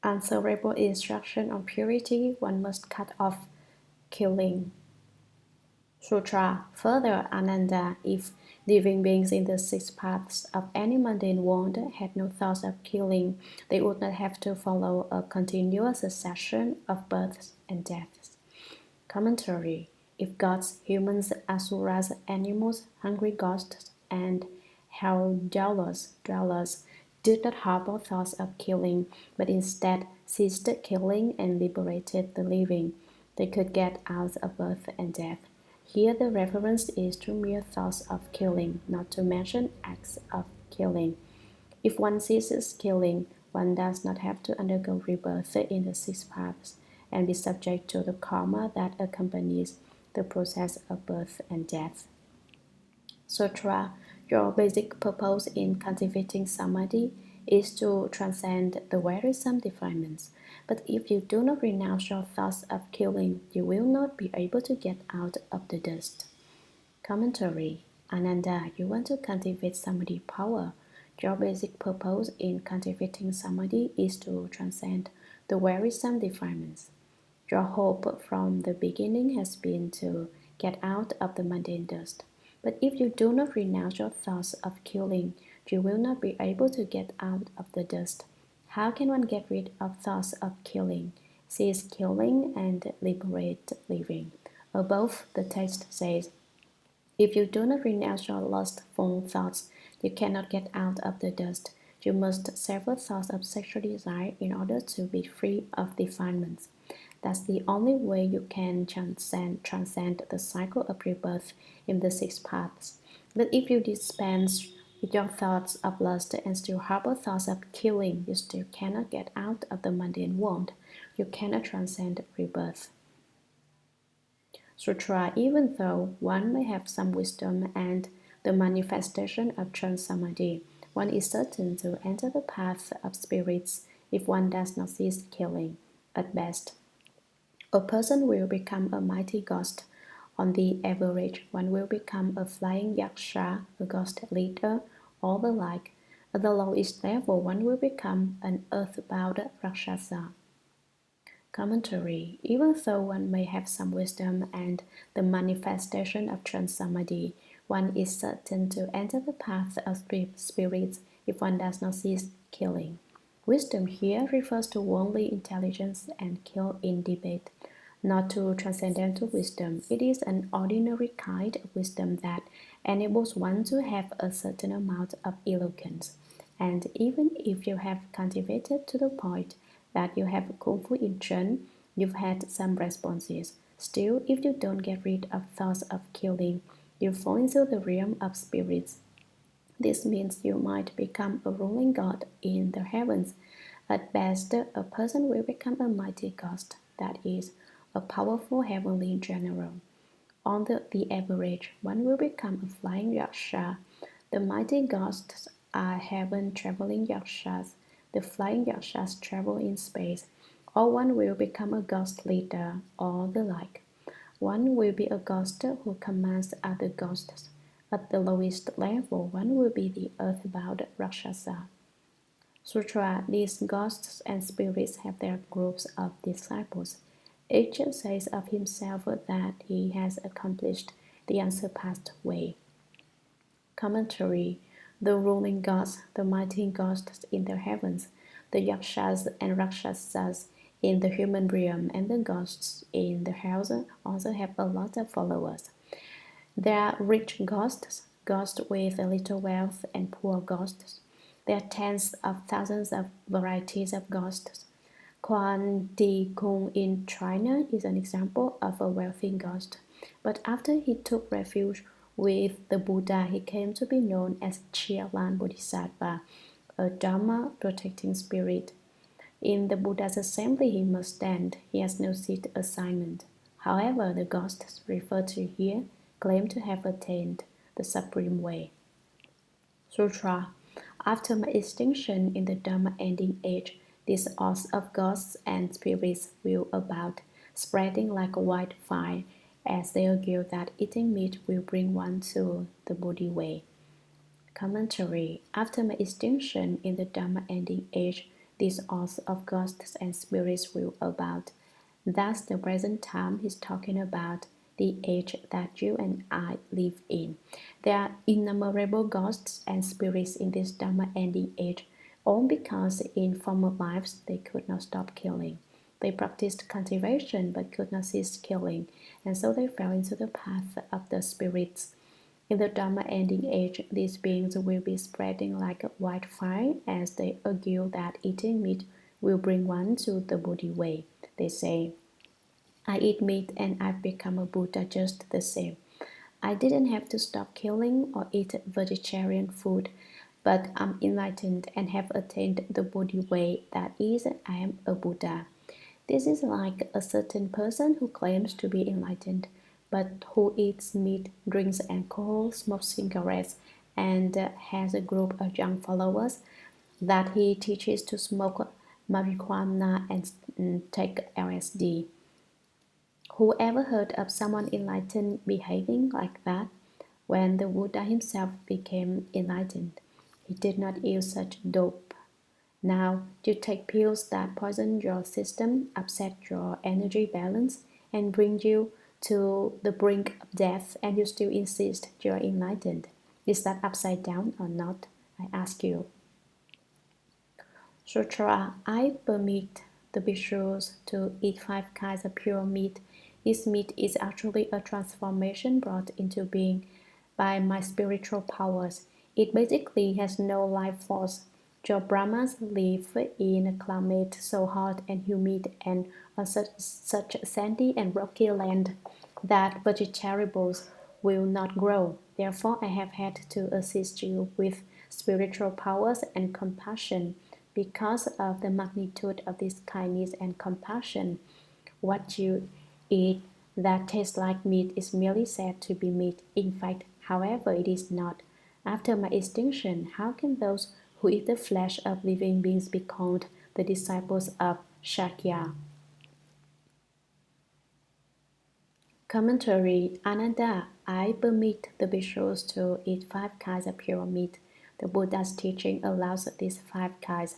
Answerable instruction on purity, one must cut off killing. Sutra. Further, Ananda, if living beings in the six paths of any mundane world had no thoughts of killing, they would not have to follow a continuous succession of births and deaths. Commentary. If gods, humans, asuras, animals, hungry ghosts, and hell dwellers did not harbor thoughts of killing, but instead ceased killing and liberated the living, they could get out of birth and death. Here the reference is to mere thoughts of killing, not to mention acts of killing. If one ceases killing, one does not have to undergo rebirth in the six paths and be subject to the karma that accompanies the process of birth and death. Sutra. Your basic purpose in cultivating samadhi is to transcend the wearisome defilements. But if you do not renounce your thoughts of killing, you will not be able to get out of the dust. Commentary. Ananda, you want to cultivate samadhi power. Your basic purpose in cultivating samadhi is to transcend the wearisome defilements. Your hope from the beginning has been to get out of the mundane dust. But if you do not renounce your thoughts of killing, you will not be able to get out of the dust. How can one get rid of thoughts of killing, cease killing, and liberate living? Above, the text says, if you do not renounce your lustful thoughts, you cannot get out of the dust. You must sever thoughts of sexual desire in order to be free of defilements. That's the only way you can transcend the cycle of rebirth in the six paths. But if you dispense with your thoughts of lust and still harbor thoughts of killing, you still cannot get out of the mundane world. You cannot transcend rebirth. Sutra. Even though one may have some wisdom and the manifestation of trance samadhi, one is certain to enter the path of spirits if one does not cease killing. At best, a person will become a mighty ghost. On the average, one will become a flying yaksha, a ghost leader, or the like. At the lowest level, one will become an earthbound rakshasa. Commentary. Even though one may have some wisdom and the manifestation of trance samadhi, one is certain to enter the path of spirits if one does not cease killing. Wisdom here refers to worldly intelligence and skill in debate, not to transcendental wisdom. It is an ordinary kind of wisdom that enables one to have a certain amount of eloquence. And even if you have cultivated to the point that you have kung fu in Chen, you've had some responses. Still, if you don't get rid of thoughts of killing, you fall into the realm of spirits. This means you might become a ruling god in the heavens. At best, a person will become a mighty ghost, that is, a powerful heavenly general. On the average, one will become a flying yaksha. The mighty ghosts are heaven-traveling yakshas. The flying yakshas travel in space. Or one will become a ghost leader, or the like. One will be a ghost who commands other ghosts. At the lowest level, one will be the earthbound Rakshasa. Sutra. These ghosts and spirits have their groups of disciples. Each says of himself that he has accomplished the unsurpassed way. Commentary. The ruling gods, the mighty ghosts in the heavens, the yakshas and rakshasas in the human realm, and the ghosts in the hells also have a lot of followers. There are rich ghosts, ghosts with a little wealth, and poor ghosts. There are tens of thousands of varieties of ghosts. Quan Di Kung in China is an example of a wealthy ghost, but after he took refuge with the Buddha, he came to be known as Chia Lan Bodhisattva, a Dharma protecting spirit. In the Buddha's assembly he must stand. He has no seat assignment. However, the ghosts referred to here claim to have attained the supreme way. Sutra. After my extinction in the Dharma Ending Age, these hordes of ghosts and spirits will abound, spreading like a wildfire, as they argue that eating meat will bring one to the Buddha way. Commentary. After my extinction in the Dharma Ending Age, these authors of ghosts and spirits will about. Thus, the present time is talking about the age that you and I live in. There are innumerable ghosts and spirits in this Dharma Ending Age, all because in former lives they could not stop killing. They practiced cultivation but could not cease killing, and so they fell into the path of the spirits. In the Dharma Ending Age, these beings will be spreading like a wildfire as they argue that eating meat will bring one to the Buddha way. They say, I eat meat and I've become a Buddha just the same. I didn't have to stop killing or eat vegetarian food, but I'm enlightened and have attained the Buddha way, that is, I am a Buddha. This is like a certain person who claims to be enlightened, but who eats meat, drinks alcohol, smokes cigarettes, and has a group of young followers that he teaches to smoke marijuana and take LSD. Whoever heard of someone enlightened behaving like that? When the Buddha himself became enlightened, he did not use such dope. Now you take pills that poison your system, upset your energy balance, and bring you to the brink of death, and you still insist you're enlightened. Is that upside down or not? I ask you. Sutra, I permit the bhikshus to eat 5 kinds of pure meat. This meat is actually a transformation brought into being by my spiritual powers. It basically has no life force. Your Brahmas live in a climate so hot and humid and on such sandy and rocky land that vegetables will not grow. Therefore, I have had to assist you with spiritual powers and compassion. Because of the magnitude of this kindness and compassion, what you eat that tastes like meat is merely said to be meat. In fact, however, it is not. After my extinction, how can those who eat the flesh of living beings be called the disciples of Shakya? Commentary. Ananda, I permit the bhikshus to eat 5 kinds of pure meat. The Buddha's teaching allows these 5 kinds: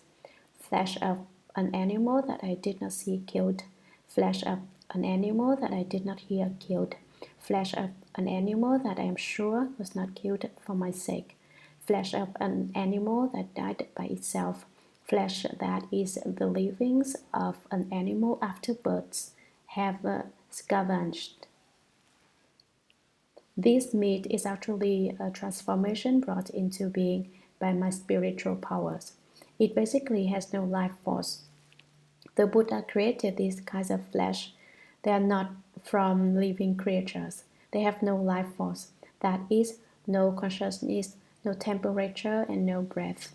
flesh of an animal that I did not see killed, flesh of an animal that I did not hear killed, flesh of an animal that I am sure was not killed for my sake, flesh of an animal that died by itself, flesh that is the leavings of an animal after birds have scavenged. This meat is actually a transformation brought into being by my spiritual powers. It basically has no life force. The Buddha created these kinds of flesh. They are not from living creatures. They have no life force. That is, no consciousness, no temperature, and no breath.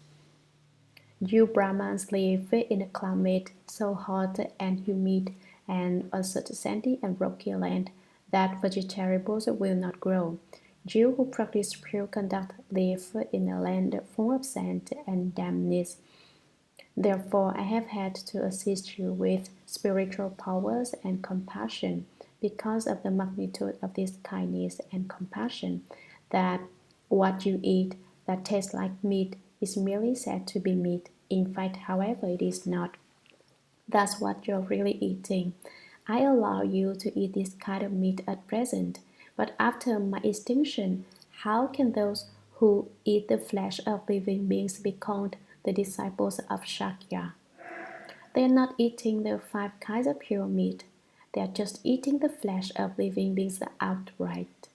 You Brahmans live in a climate so hot and humid and on such sandy and rocky land that vegetables will not grow. You who practice pure conduct live in a land full of sand and dampness. Therefore, I have had to assist you with spiritual powers and compassion because of the magnitude of this kindness and compassion, that what you eat that tastes like meat is merely said to be meat. In fact, however, it is not. That's what you're really eating. I allow you to eat this kind of meat at present, but after my extinction, how can those who eat the flesh of living beings be called the disciples of Shakya? They are not eating the 5 kinds of pure meat. They are just eating the flesh of living beings outright.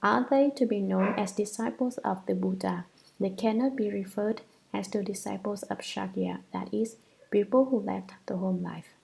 Are they to be known as disciples of the Buddha? They cannot be referred as the disciples of Shakya, that is, people who left the home life.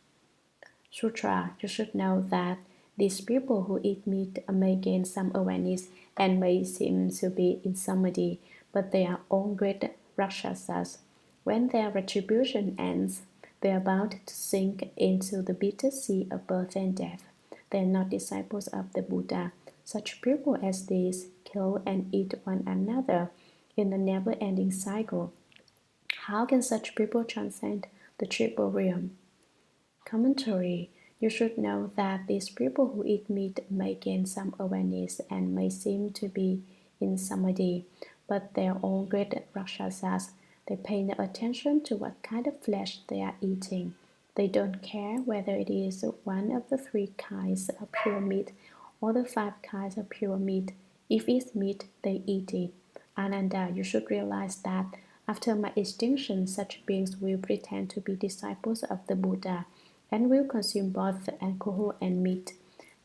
Sutra, you should know that these people who eat meat may gain some awareness and may seem to be in samadhi, but they are all great rakshasas. When their retribution ends, they are bound to sink into the bitter sea of birth and death. They are not disciples of the Buddha. Such people as these kill and eat one another in a never-ending cycle. How can such people transcend the triple realm? Commentary. You should know that these people who eat meat may gain some awareness and may seem to be in samadhi, but they are all great rakshasas. They pay no attention to what kind of flesh they are eating. They don't care whether it is one of the 3 kinds of pure meat or the 5 kinds of pure meat. If it's meat, they eat it. Ananda, you should realize that after my extinction, such beings will pretend to be disciples of the Buddha and will consume both alcohol and meat.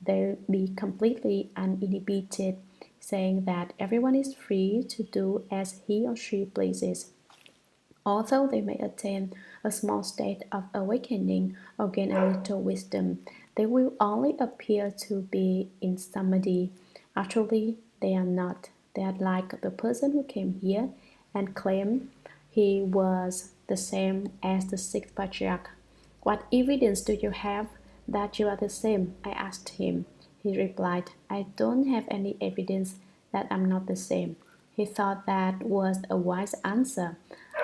They'll be completely uninhibited, saying that everyone is free to do as he or she pleases. Although they may attain a small state of awakening or gain a little wisdom, they will only appear to be in samadhi. Actually, they are not. They are like the person who came here and claimed he was the same as the 6th patriarch. What evidence do you have that you are the same? I asked him. He replied, I don't have any evidence that I'm not the same. He thought that was a wise answer.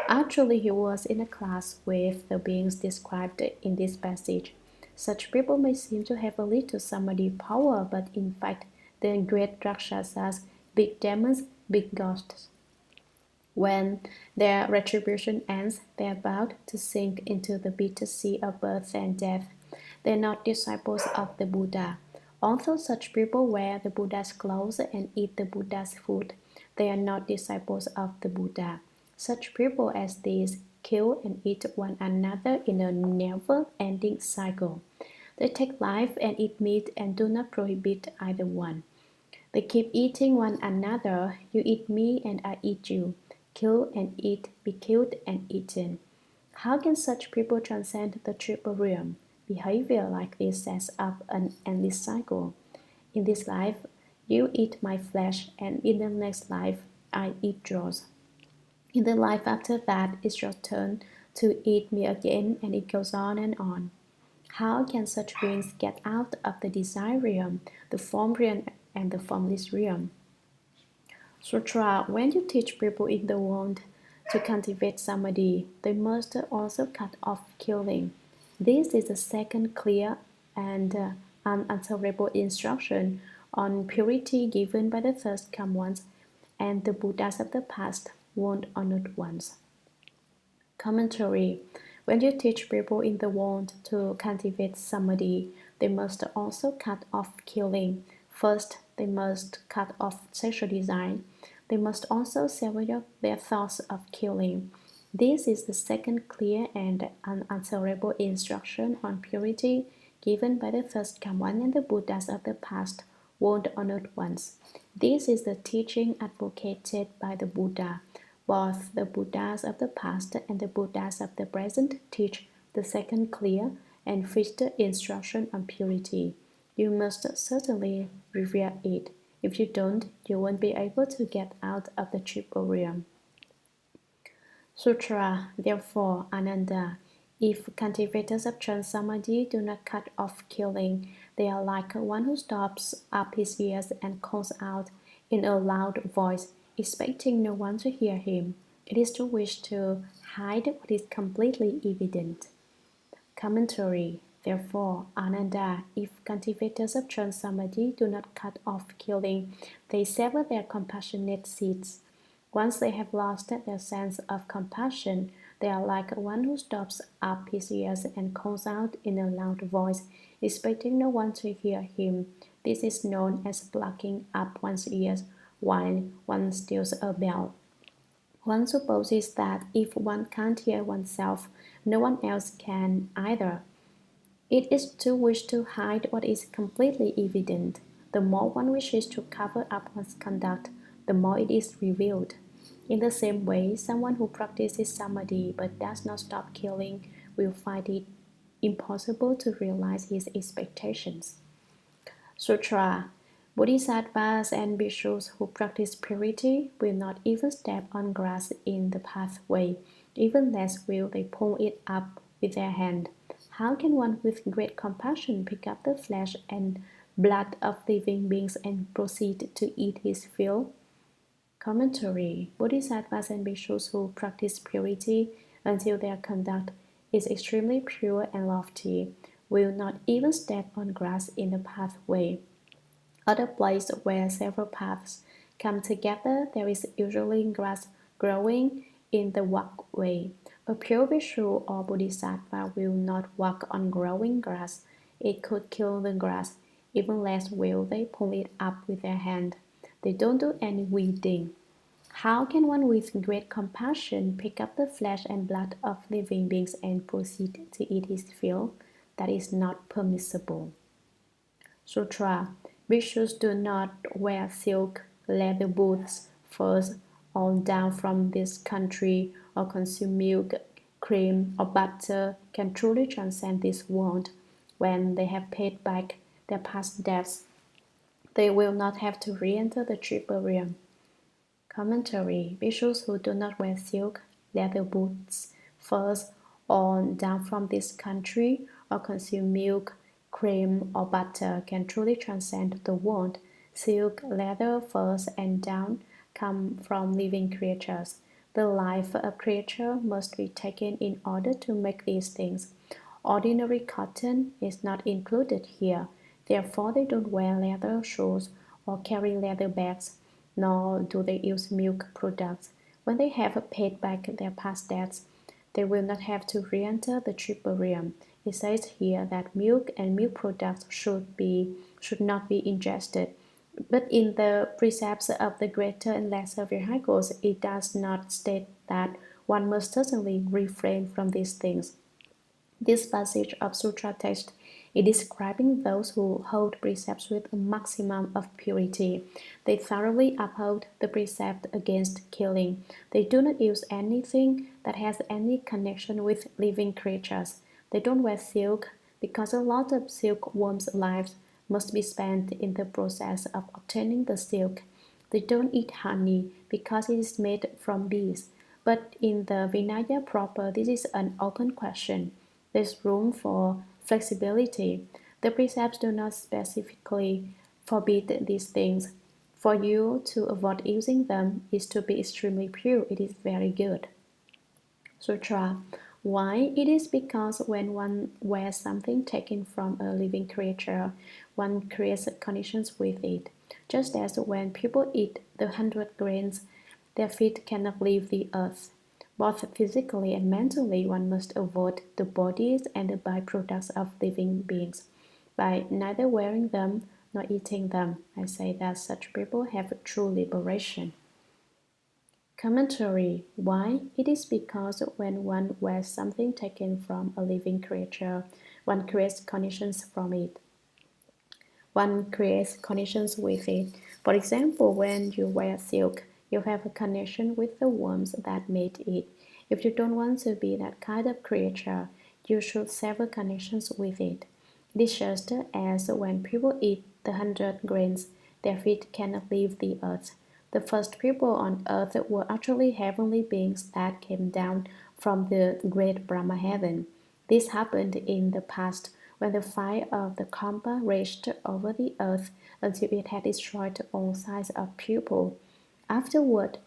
Actually, he was in a class with the beings described in this passage. Such people may seem to have a little samadhi power, but in fact, they are great rakshasas, big demons, big ghosts. When their retribution ends, they are about to sink into the bitter sea of birth and death. They are not disciples of the Buddha. Although such people wear the Buddha's clothes and eat the Buddha's food, they are not disciples of the Buddha. Such people as these kill and eat one another in a never-ending cycle. They take life and eat meat and do not prohibit either one. They keep eating one another. You eat me and I eat you. Kill and eat, be killed and eaten. How can such people transcend the triple realm? Behavior like this sets up an endless cycle. In this life, you eat my flesh, and in the next life, I eat yours. In the life after that, it's your turn to eat me again, and it goes on and on. How can such beings get out of the desire realm, the form realm, and the formless realm? Sutra, when you teach people in the world to cultivate samadhi, they must also cut off killing. This is the second clear and unanswerable instruction on purity given by the first come ones and the Buddhas of the past, warned honored ones. Commentary. When you teach people in the world to cultivate samadhi, they must also cut off killing. First, they must cut off sexual desire. They must also sever their thoughts of killing. This is the second clear and unanswerable instruction on purity given by the first come one and the Buddhas of the past, warned honored ones. This is the teaching advocated by the Buddha. Both the Buddhas of the past and the Buddhas of the present teach the second clear and fixed instruction on purity. You must certainly revere it. If you don't, you won't be able to get out of the triple realm. Sutra. Therefore, Ananda, if cultivators of trance samadhi do not cut off killing, they are like one who stops up his ears and calls out in a loud voice, expecting no one to hear him. It is to wish to hide what is completely evident. Commentary. Therefore, Ananda, if cultivators of trance samadhi do not cut off killing, they sever their compassionate seeds. Once they have lost their sense of compassion, they are like one who stops up his ears and calls out in a loud voice, expecting no one to hear him. This is known as blocking up one's ears while one steals a bell. One supposes that if one can't hear oneself, no one else can either. It is to wish to hide what is completely evident. The more one wishes to cover up one's conduct, the more it is revealed. In the same way, someone who practices samadhi but does not stop killing will find it impossible to realize his expectations. Sutra. Bodhisattvas and bhikshus who practice purity will not even step on grass in the pathway, even less will they pull it up with their hand. How can one with great compassion pick up the flesh and blood of living beings and proceed to eat his fill? Commentary. Bodhisattvas and bhikshus who practice purity until their conduct is extremely pure and lofty will not even step on grass in the pathway. At a place where several paths come together, there is usually grass growing in the walkway. A pure Bhikshu or Bodhisattva will not walk on growing grass. It could kill the grass. Even less will they pull it up with their hand. They don't do any weeding. How can one with great compassion pick up the flesh and blood of living beings and proceed to eat his fill? That is not permissible. Sutra. Bhikshus do not wear silk, leather boots, furs, or down from this country, or consume milk, cream, or butter, can truly transcend this world. When they have paid back their past debts, they will not have to re-enter the triple realm. Commentary. Bhikshus who do not wear silk, leather boots, furs, or down from this country, or consume milk, cream, or butter can truly transcend the world. Silk, leather, furs, and down come from living creatures. The life of a creature must be taken in order to make these things. Ordinary cotton is not included here. Therefore, they don't wear leather shoes or carry leather bags, nor do they use milk products. When they have paid back their past debts, they will not have to re-enter the triple realm. It says here that milk and milk products should not be ingested. But in the precepts of the greater and lesser vehicles, it does not state that one must certainly refrain from these things. This passage of sutra text is describing those who hold precepts with a maximum of purity. They thoroughly uphold the precept against killing. They do not use anything that has any connection with living creatures. They don't wear silk because a lot of silkworms' lives must be spent in the process of obtaining the silk. They don't eat honey because it is made from bees. But in the Vinaya proper, this is an open question. There's room for flexibility. The precepts do not specifically forbid these things. For you to avoid using them is to be extremely pure. It is very good. Sutra. Why? It is because when one wears something taken from a living creature, one creates conditions with it. Just as when people eat the 100 grains, their feet cannot leave the earth. Both physically and mentally, one must avoid the bodies and the byproducts of living beings by neither wearing them nor eating them. I say that such people have true liberation. Commentary. Why? It is because when one wears something taken from a living creature, one creates conditions from it. One creates conditions with it. For example, when you wear silk, you have a connection with the worms that made it. If you don't want to be that kind of creature, you should sever connections with it. It is just as when people eat the 100 grains, their feet cannot leave the earth. The first people on earth were actually heavenly beings that came down from the great Brahma heaven. This happened in the past when the fire of the Kampa raged over the earth until it had destroyed all signs of people. Afterward,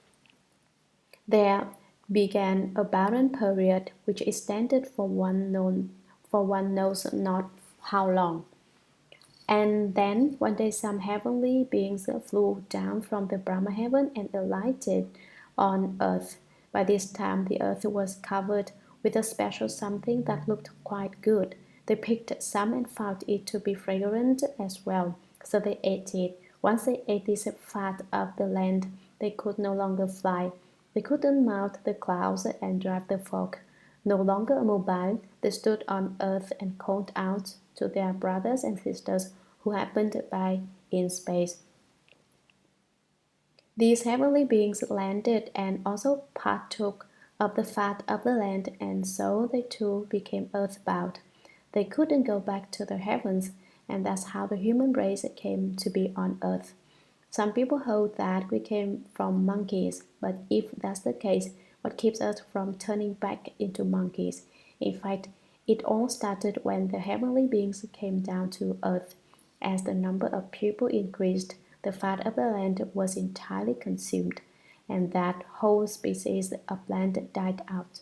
there began a barren period which extended for one knows not how long. And then one day some heavenly beings flew down from the Brahma heaven and alighted on earth. By this time the earth was covered with a special something that looked quite good. They picked some and found it to be fragrant as well, so they ate it. Once they ate this fat of the land, they could no longer fly. They couldn't mount the clouds and drive the fog. No longer mobile, they stood on earth and called out to their brothers and sisters who happened by in space. These heavenly beings landed and also partook of the fat of the land, and so they too became earthbound. They couldn't go back to the heavens, and that's how the human race came to be on earth. Some people hold that we came from monkeys, but if that's the case, what keeps us from turning back into monkeys? In fact, it all started when the heavenly beings came down to earth. As the number of people increased, the fat of the land was entirely consumed, and that whole species of plant died out.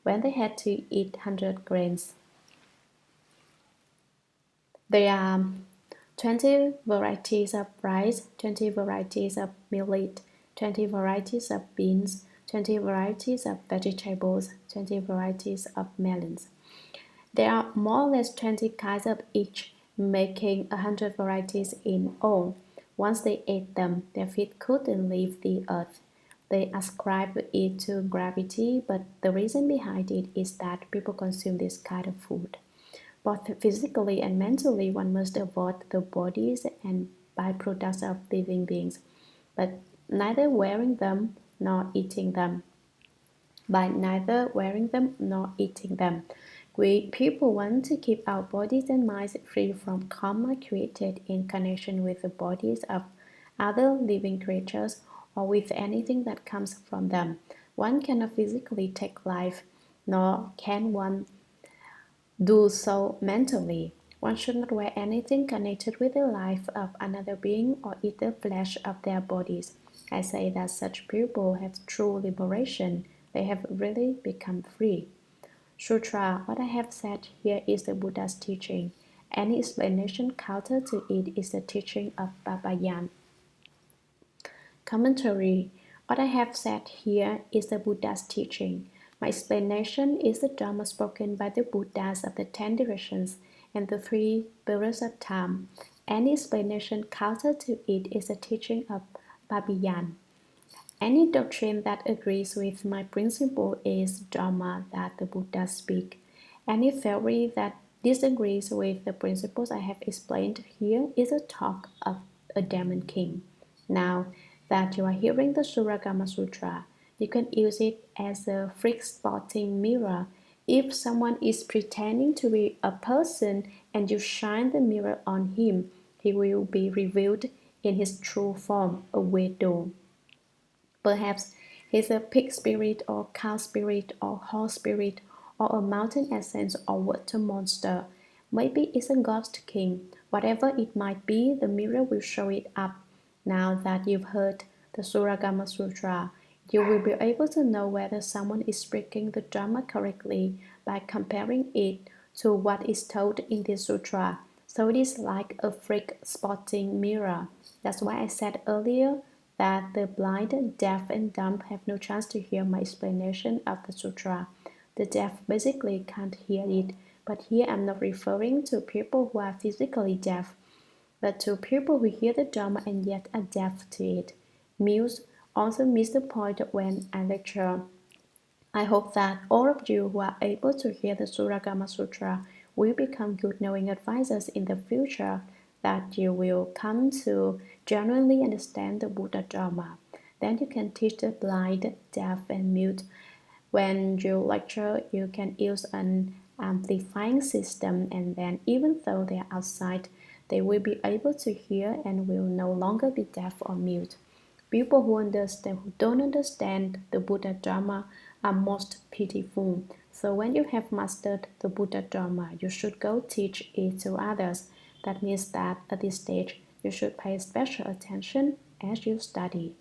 When they had to eat 100 grains, there are 20 varieties of rice, 20 varieties of millet, 20 varieties of beans, 20 varieties of vegetables, 20 varieties of melons. There are more or less 20 kinds of each, making 100 varieties in all. Once they ate them, their feet couldn't leave the earth. They ascribe it to gravity, but the reason behind it is that people consume this kind of food. Both physically and mentally, one must avoid the bodies and byproducts of living beings, but neither wearing them nor eating them. By neither wearing them nor eating them, we people want to keep our bodies and minds free from karma created in connection with the bodies of other living creatures or with anything that comes from them. One cannot physically take life, nor can one do so mentally. One should not wear anything connected with the life of another being or eat the flesh of their bodies. I say that such people have true liberation. They have really become free. Sutra, what I have said here is the Buddha's teaching. Any explanation counter to it is the teaching of Propagate. Commentary. What I have said here is the Buddha's teaching. My explanation is the Dharma spoken by the Buddhas of the 10 directions and the 3 periods of time. Any explanation counter to it is the teaching of Propagate. Any doctrine that agrees with my principle is Dharma that the Buddhas speak. Any theory that disagrees with the principles I have explained here is a talk of a demon king. Now that you are hearing the Shurangama Sutra, you can use it as a freak spotting mirror. If someone is pretending to be a person and you shine the mirror on him, he will be revealed in his true form, a widow. Perhaps he's a pig spirit or cow spirit or horse spirit or a mountain essence or water monster. Maybe it's a ghost king. Whatever it might be, the mirror will show it up. Now that you've heard the Shurangama Sutra, you will be able to know whether someone is speaking the Dharma correctly by comparing it to what is told in the sutra. So it is like a freak spotting mirror. That's why I said earlier that the blind, deaf, and dumb have no chance to hear my explanation of the sutra. The deaf basically can't hear it, but here I'm not referring to people who are physically deaf, but to people who hear the Dharma and yet are deaf to it. Mutes also miss the point when I lecture. I hope that all of you who are able to hear the Shurangama Sutra will become good knowing advisors in the future, that you will come to genuinely understand the Buddha Dharma. Then you can teach the blind, deaf, and mute. When you lecture, you can use an amplifying system, and then even though they are outside, they will be able to hear and will no longer be deaf or mute. People who don't understand the Buddha Dharma are most pitiful. So when you have mastered the Buddha Dharma, you should go teach it to others. That means that at this stage, you should pay special attention as you study.